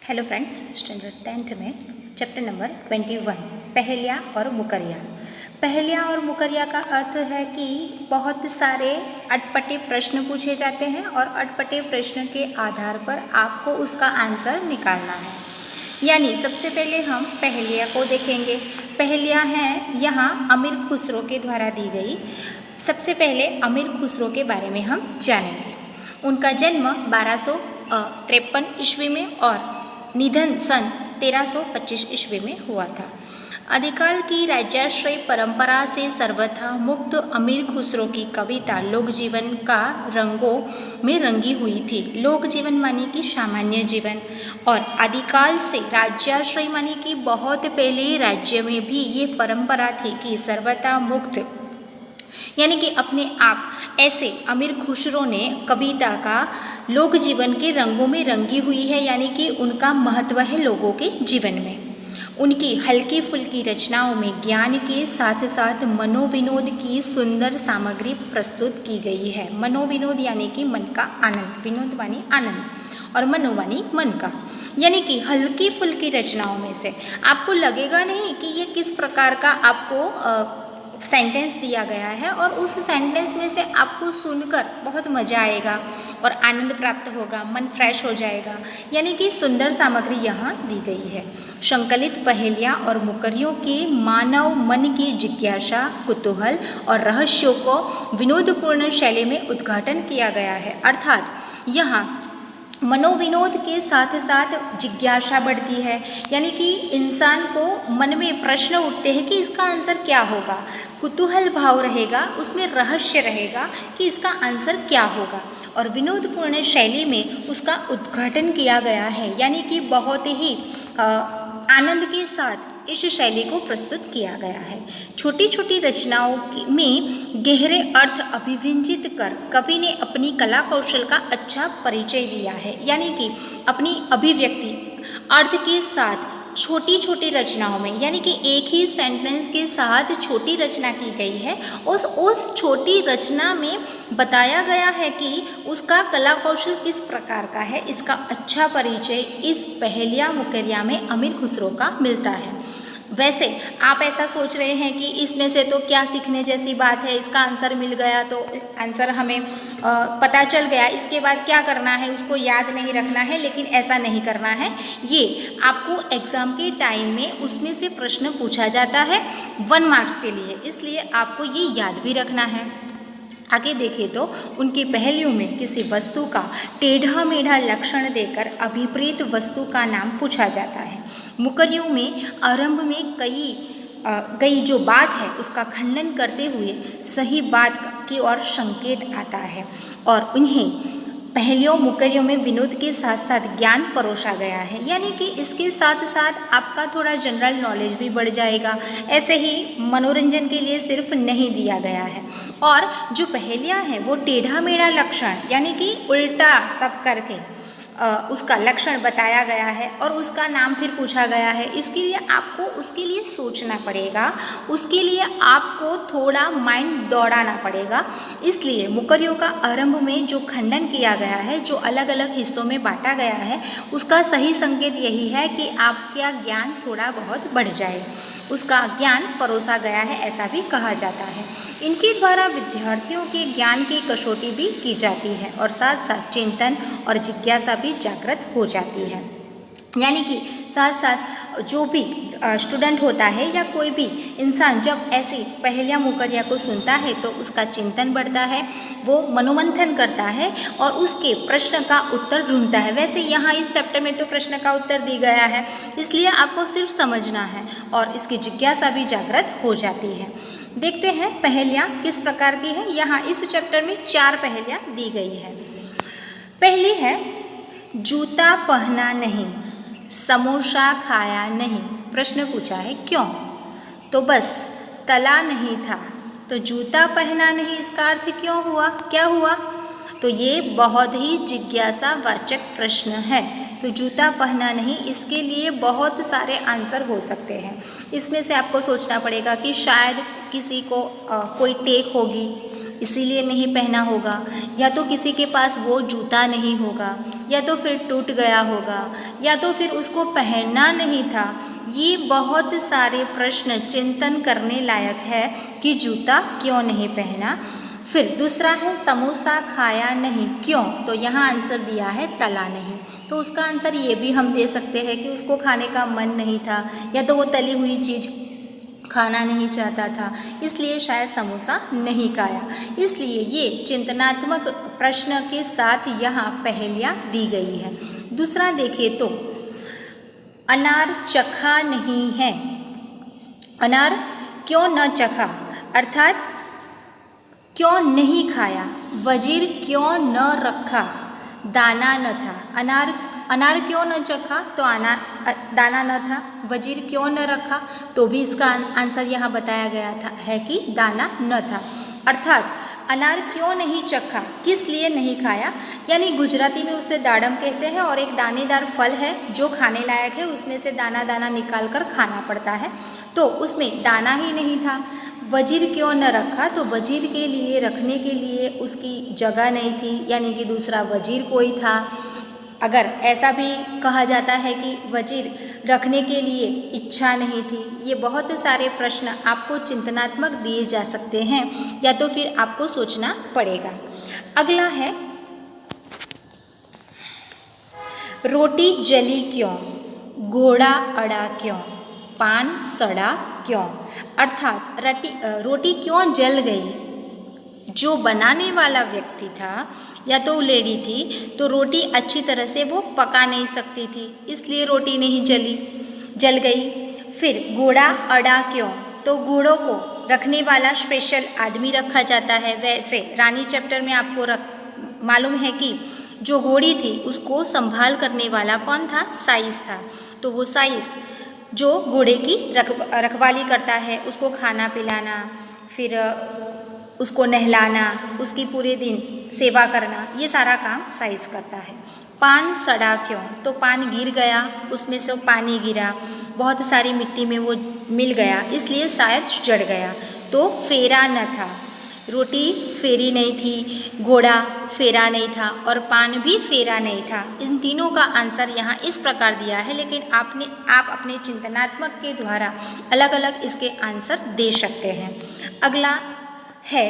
Hello friends, standard 10th में chapter number 21 पहेलियाँ और मुकरिया। पहेलियाँ और मुकरिया का अर्थ है कि बहुत सारे अटपटे प्रश्न पूछे जाते हैं और अटपटे प्रश्न के आधार पर आपको उसका आंसर निकालना है। यानी सबसे पहले हम पहेलियाँ को देखेंगे। पहेलियाँ हैं यहाँ अमीर खुसरो के द्वारा दी गई। सबसे पहले अमीर खुसरो के बारे में हम जानेंगे। उनका जन्म 1253 ईस्वी में और निधन सन 1325 ईस्वी में हुआ था। आदिकाल की राजाश्रय परंपरा से सर्वथा मुक्त अमीर खुसरो की कविता लोक जीवन का रंगों में रंगी हुई थी। लोक जीवन मानी कि सामान्य जीवन, और आदिकाल से राजाश्रय मानी कि बहुत पहले राज्य में भी ये परंपरा थी कि सर्वथा मुक्त यानी कि अपने आप ऐसे अमीर खुसरो ने कविता का लोक जीवन के रंगों में रंगी हुई है, यानी कि उनका महत्व है लोगों के जीवन में। उनकी हल्की फुल्की रचनाओं में ज्ञान के साथ साथ मनोविनोद की सुंदर सामग्री प्रस्तुत की गई है। मनोविनोद यानी कि मन का आनंद, विनोद मानी आनंद और मनो मानी मन का, यानी कि हल्की फुल्की रचनाओं में से आपको लगेगा नहीं कि ये किस प्रकार का आपको सेंटेंस दिया गया है, और उस सेंटेंस में से आपको सुनकर बहुत मज़ा आएगा और आनंद प्राप्त होगा, मन फ्रेश हो जाएगा, यानी कि सुंदर सामग्री यहाँ दी गई है। संकलित पहेलियाँ और मुकरियों के मानव मन की जिज्ञासा, कुतूहल और रहस्यों को विनोदपूर्ण शैली में उद्घाटन किया गया है। अर्थात यहाँ मनोविनोद के साथ साथ जिज्ञासा बढ़ती है, यानी कि इंसान को मन में प्रश्न उठते हैं कि इसका आंसर क्या होगा। कुतूहल भाव रहेगा, उसमें रहस्य रहेगा कि इसका आंसर क्या होगा, और विनोदपूर्ण शैली में उसका उद्घाटन किया गया है, यानी कि बहुत ही आनंद के साथ इस शैली को प्रस्तुत किया गया है। छोटी छोटी रचनाओं में गहरे अर्थ अभिव्यंजित कर कवि ने अपनी कला कौशल का अच्छा परिचय दिया है, यानी कि अपनी अभिव्यक्ति अर्थ के साथ छोटी छोटी रचनाओं में, यानी कि एक ही सेंटेंस के साथ छोटी रचना की गई है। उस छोटी रचना में बताया गया है कि उसका कला कौशल किस प्रकार का है। इसका अच्छा परिचय इस पहेलिया मुकरिया में अमीर खुसरो का मिलता है। वैसे आप ऐसा सोच रहे हैं कि इसमें से तो क्या सीखने जैसी बात है, इसका आंसर मिल गया तो आंसर हमें पता चल गया, इसके बाद क्या करना है, उसको याद नहीं रखना है। लेकिन ऐसा नहीं करना है। ये आपको एग्ज़ाम के टाइम में उसमें से प्रश्न पूछा जाता है 1 मार्क्स के लिए, इसलिए आपको ये याद भी रखना है। आगे देखें तो उनकी पहेलियों में किसी वस्तु का टेढ़ा मेढ़ा लक्षण देकर अभिप्रेत वस्तु का नाम पूछा जाता है। मुकरियों में आरंभ में गई जो बात है उसका खंडन करते हुए सही बात की ओर संकेत आता है, और उन्हें पहेलियों मुकरियों में विनोद के साथ साथ ज्ञान परोसा गया है, यानी कि इसके साथ साथ आपका थोड़ा जनरल नॉलेज भी बढ़ जाएगा। ऐसे ही मनोरंजन के लिए सिर्फ नहीं दिया गया है। और जो पहेलियाँ हैं वो टेढ़ा मेढ़ा लक्षण, यानी कि उल्टा सब करके उसका लक्षण बताया गया है और उसका नाम फिर पूछा गया है। इसके लिए आपको उसके लिए सोचना पड़ेगा, उसके लिए आपको थोड़ा माइंड दौड़ाना पड़ेगा। इसलिए मुकरियों का आरंभ में जो खंडन किया गया है, जो अलग अलग हिस्सों में बांटा गया है, उसका सही संकेत यही है कि आपका ज्ञान थोड़ा बहुत बढ़ जाए, उसका ज्ञान परोसा गया है, ऐसा भी कहा जाता है। इनके द्वारा विद्यार्थियों के ज्ञान की कसौटी भी की जाती है और साथ साथ चिंतन और जिज्ञासा भी जागृत हो जाती है। यानी कि साथ साथ जो भी स्टूडेंट होता है या कोई भी इंसान जब ऐसी पहेलियाँ मुकरिया को सुनता है तो उसका चिंतन बढ़ता है, वो मनोमंथन करता है और उसके प्रश्न का उत्तर ढूंढता है। वैसे यहाँ इस चैप्टर में तो प्रश्न का उत्तर दी गया है, इसलिए आपको सिर्फ समझना है और इसकी जिज्ञासा भी जागृत हो जाती है। देखते हैं पहेलियाँ किस प्रकार की है। यहाँ इस चैप्टर में 4 पहेलियाँ दी गई है। पहली है, जूता पहना नहीं, समोसा खाया नहीं। प्रश्न पूछा है क्यों? तो बस तला नहीं था तो जूता पहना नहीं, इसका अर्थ क्यों हुआ, क्या हुआ? तो ये बहुत ही जिज्ञासावाचक प्रश्न है तो जूता पहना नहीं, इसके लिए बहुत सारे आंसर हो सकते हैं। इसमें से आपको सोचना पड़ेगा कि शायद किसी को कोई टेक होगी इसीलिए नहीं पहना होगा, या तो किसी के पास वो जूता नहीं होगा, या तो फिर टूट गया होगा, या तो फिर उसको पहनना नहीं था। ये बहुत सारे प्रश्न चिंतन करने लायक है कि जूता क्यों नहीं पहना। फिर दूसरा है समोसा खाया नहीं, क्यों? तो यहाँ आंसर दिया है तला नहीं। तो उसका आंसर ये भी हम दे सकते हैं कि उसको खाने का मन नहीं था, या तो वो तली हुई चीज़ खाना नहीं चाहता था, इसलिए शायद समोसा नहीं खाया। इसलिए ये चिंतनात्मक प्रश्न के साथ यहाँ पहेलियाँ दी गई है। दूसरा देखिए तो अनार चखा नहीं है। अनार क्यों न चखा, अर्थात क्यों नहीं खाया। वजीर क्यों न रखा, दाना न था। अनार क्यों न चखा, तो दाना न था। वजीर क्यों न रखा, तो भी इसका आंसर यहाँ बताया गया था है कि दाना न था। अर्थात अनार क्यों नहीं चखा, किस लिए नहीं खाया, यानी गुजराती में उसे दाड़म कहते हैं और एक दानेदार फल है जो खाने लायक है, उसमें से दाना दाना निकाल कर खाना पड़ता है, तो उसमें दाना ही नहीं था। वजीर क्यों न रखा, तो वजीर के लिए रखने के लिए उसकी जगह नहीं थी, यानी कि दूसरा वजीर कोई था। अगर ऐसा भी कहा जाता है कि वजीर रखने के लिए इच्छा नहीं थी। ये बहुत सारे प्रश्न आपको चिंतनात्मक दिए जा सकते हैं, या तो फिर आपको सोचना पड़ेगा। अगला है रोटी जली क्यों, घोड़ा अड़ा क्यों, पान सड़ा क्यों। अर्थात रोटी क्यों जल गई। जो बनाने वाला व्यक्ति था या तो लेडी थी, तो रोटी अच्छी तरह से वो पका नहीं सकती थी, इसलिए रोटी नहीं जल गई। फिर घोड़ा अड़ा क्यों, तो घोड़ों को रखने वाला स्पेशल आदमी रखा जाता है। वैसे रानी चैप्टर में आपको मालूम है कि जो घोड़ी थी उसको संभाल करने वाला कौन था, साइस था। तो वो साइस जो घोड़े की रखवाली करता है, उसको खाना पिलाना, फिर उसको नहलाना, उसकी पूरे दिन सेवा करना, ये सारा काम साइस करता है। पान सड़ा क्यों, तो पान गिर गया, उसमें से पानी गिरा, बहुत सारी मिट्टी में वो मिल गया, इसलिए शायद जड़ गया। तो फेरा न था, रोटी फेरी नहीं थी, घोड़ा फेरा नहीं था और पान भी फेरा नहीं था। इन तीनों का आंसर यहाँ इस प्रकार दिया है, लेकिन आप अपने चिंतनात्मक के द्वारा अलग अलग इसके आंसर दे सकते हैं। अगला है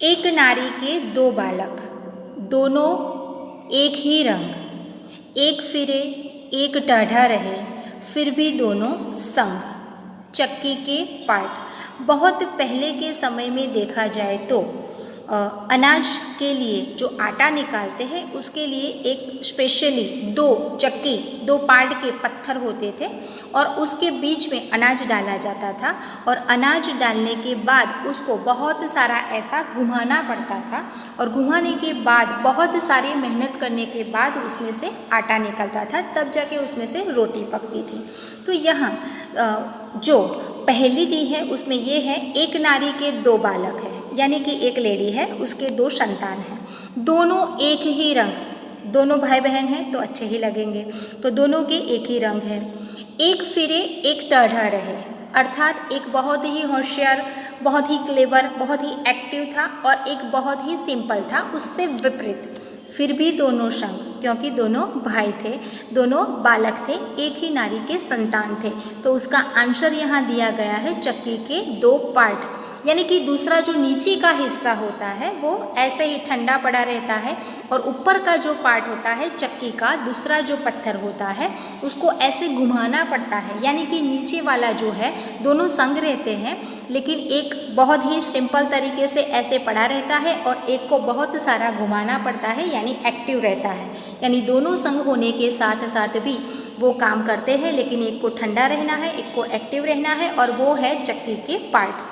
एक नारी के दो बालक, दोनों एक ही रंग, एक फिरे एक टेढ़ा रहे, फिर भी दोनों संग। चक्की के पार्ट। बहुत पहले के समय में देखा जाए तो अनाज के लिए जो आटा निकालते हैं उसके लिए एक स्पेशली दो पार्ट के पत्थर होते थे और उसके बीच में अनाज डाला जाता था और अनाज डालने के बाद उसको बहुत सारा ऐसा घुमाना पड़ता था और घुमाने के बाद बहुत सारी मेहनत करने के बाद उसमें से आटा निकलता था, तब जाके उसमें से रोटी पकती थी। तो यहाँ जो पहेली दी है उसमें ये है एक नारी के दो बालक हैं, यानी कि एक लेडी है उसके दो संतान हैं, दोनों एक ही रंग, दोनों भाई बहन हैं तो अच्छे ही लगेंगे, तो दोनों के एक ही रंग है। एक फिरे एक टेढ़ा रहे, अर्थात एक बहुत ही होशियार, बहुत ही क्लेवर, बहुत ही एक्टिव था और एक बहुत ही सिंपल था, उससे विपरीत। फिर भी दोनों संग, क्योंकि दोनों भाई थे, दोनों बालक थे, एक ही नारी के संतान थे, तो उसका आंसर यहाँ दिया गया है चक्की के दो पार्ट, यानी कि दूसरा जो नीचे का हिस्सा होता है वो ऐसे ही ठंडा पड़ा रहता है और ऊपर का जो पार्ट होता है चक्की का दूसरा जो पत्थर होता है उसको ऐसे घुमाना पड़ता है, यानी कि नीचे वाला जो है दोनों संग रहते हैं, लेकिन एक बहुत ही सिंपल तरीके से ऐसे पड़ा रहता है और एक को बहुत सारा घुमाना पड़ता है, यानी एक्टिव रहता है। यानी दोनों संग होने के साथ साथ भी वो काम करते हैं, लेकिन एक को ठंडा रहना है, एक को एक्टिव रहना है, और वो है चक्की के पार्ट।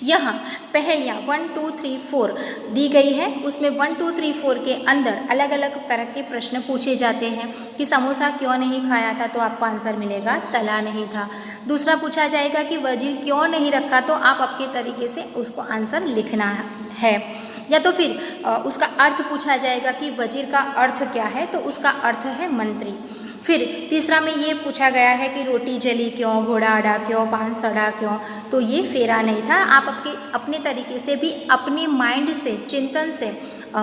यहाँ पहेलियाँ 1, 2, 3, 4 दी गई है, उसमें 1, 2, 3, 4 के अंदर अलग अलग तरह के प्रश्न पूछे जाते हैं कि समोसा क्यों नहीं खाया था, तो आपको आंसर मिलेगा तला नहीं था। दूसरा पूछा जाएगा कि वजीर क्यों नहीं रखा, तो आप आपके तरीके से उसको आंसर लिखना है। या तो फिर उसका अर्थ पूछा जाएगा कि वजीर का अर्थ क्या है, तो उसका अर्थ है मंत्री। फिर तीसरा में ये पूछा गया है कि रोटी जली क्यों, घोड़ा अड़ा क्यों, पान सड़ा क्यों, तो ये फेरा नहीं था। आप अपने तरीके से भी अपने माइंड से, चिंतन से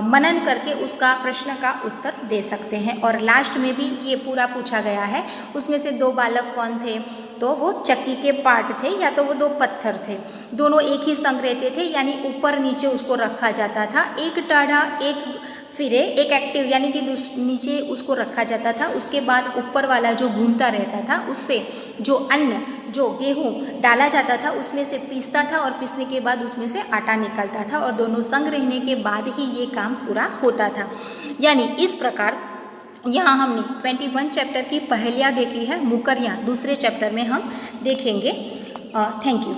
मनन करके उसका प्रश्न का उत्तर दे सकते हैं। और लास्ट में भी ये पूरा पूछा गया है, उसमें से 2 बालक कौन थे, तो वो चक्की के पार्ट थे या तो वो 2 पत्थर थे, दोनों एक ही संग रहते थे, यानी ऊपर नीचे उसको रखा जाता था। एक टेढ़ा एक फिरे, एक एक्टिव यानी कि नीचे उसको रखा जाता था, उसके बाद ऊपर वाला जो घूमता रहता था उससे जो अन्न, जो गेहूँ डाला जाता था उसमें से पीसता था और पीसने के बाद उसमें से आटा निकलता था और दोनों संग रहने के बाद ही ये काम पूरा होता था। यानी इस प्रकार यहाँ हमने 21 चैप्टर की पहेलियाँ देखी है, मुकरियाँ दूसरे चैप्टर में हम देखेंगे। Thank you.